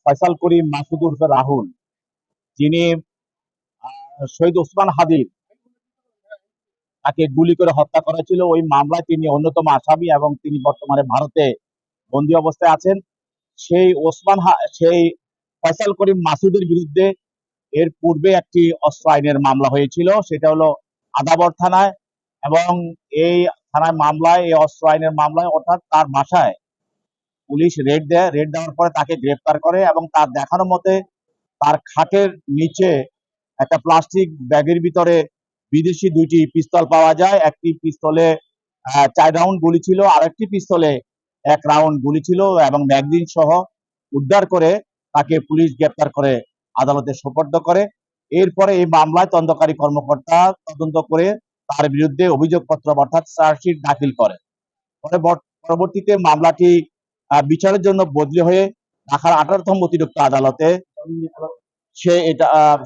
ফয়সাল করিম মাসুদ উর্ফে রাহুল, যিনি শহীদ ওসমান হাদির তাকে গুলি করে হত্যা করা ছিল, ওই মামলায় তিনি অন্যতম আসামি এবং তিনি বর্তমানে ভারতে বন্দী অবস্থায় আছেন। সেই ফয়সাল করিম মাসুদের বিরুদ্ধে এর পূর্বে একটি অস্ত্র আইনের মামলা হয়েছিল, সেটা হলো আদাবর থানায়। এবং এই থানায় মামলায়, এই অস্ত্র আইনের মামলায়, অর্থাৎ তার বাসায় পুলিশ রেড দেওয়ার পরে তাকে গ্রেপ্তার করে এবং তার দেখানো মতে তার খাটের নিচে একটা প্লাস্টিক ব্যাগের ভিতরে বিদেশি দুইটি পিস্তল পাওয়া যায়। একটি পিস্তলে 4 রাউন্ড গুলি ছিল, আরেকটি পিস্তলে 1 রাউন্ড গুলি ছিল এবং ম্যাগজিন সহ উদ্ধার করে তাকে পুলিশ গ্রেপ্তার করে আদালতে সোপর্দ করে। এরপরে এই মামলায় তদন্তকারী কর্মকর্তা তদন্ত করে তার বিরুদ্ধে অভিযোগপত্র অর্থাৎ চার্জশিট দাখিল করে। পরবর্তীতে মামলাটি বিচারের জন্য বদলি হয়ে ঢাকার 18তম অতিরিক্ত আদালতে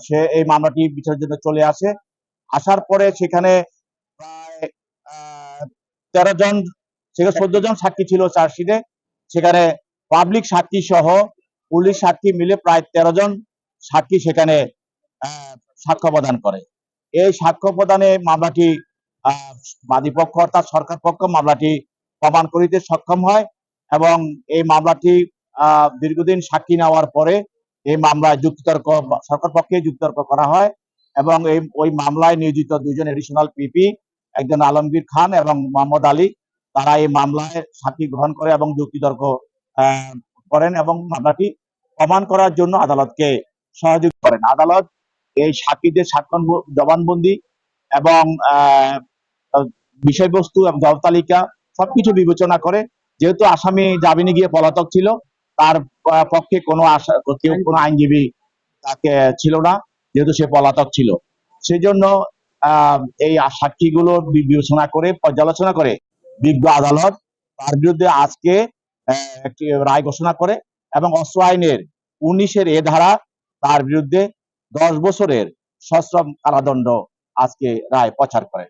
সে এই মামলাটি বিচারের জন্য চলে আসে। আসার পরে সেখানে প্রায় 13 জন, 14 জন সাক্ষী ছিল চার্জশিটে। সেখানে পাবলিক সাক্ষী সহ পুলিশ সাক্ষী মিলে প্রায় 13 জন সাক্ষী সেখানে সাক্ষ্য প্রদান করে। এই সাক্ষ্য প্রদানে মামলাটি বাদীপক্ষ অর্থাৎ সরকার পক্ষ মামলাটি প্রমাণ করিতে সক্ষম হয় এবং এই মামলাটি দীর্ঘদিন সাক্ষী নেওয়ার পরে এই মামলায় সরকার পক্ষে যুক্তিতর্ক করা হয় এবং ওই মামলায় নিয়োজিত 2জন এডিশনাল পিপি, একজন আলমগীর খান এবং মোহাম্মদ আলী, তারা এই মামলায় সাক্ষী গ্রহণ করে এবং যুক্তিতর্ক করেন এবং মামলাটি প্রমাণ করার জন্য আদালতকে সহযোগিতা করেন। আদালত এই সাক্ষীদের সাক্ষ্য জবানবন্দি এবং বিষয়বস্তু এবং জবাব তালিকা সবকিছু বিবেচনা করে, যেহেতু আসামি জামিনে গিয়ে পলাতক ছিল, তার পক্ষে কোনো আইনজীবী তাকে ছিল না, যেহেতু সে পলাতক ছিল। সেজন্য এই সাক্ষীগুলো বিবেচনা করে, পর্যালোচনা করে বিজ্ঞ আদালত তার বিরুদ্ধে আজকে একটি রায় ঘোষণা করে এবং অস্ত্র আইনের 19-এর ধারা তার বিরুদ্ধে 10 বছরের সশ্রম কারাদণ্ড আজকে রায় প্রচার করে।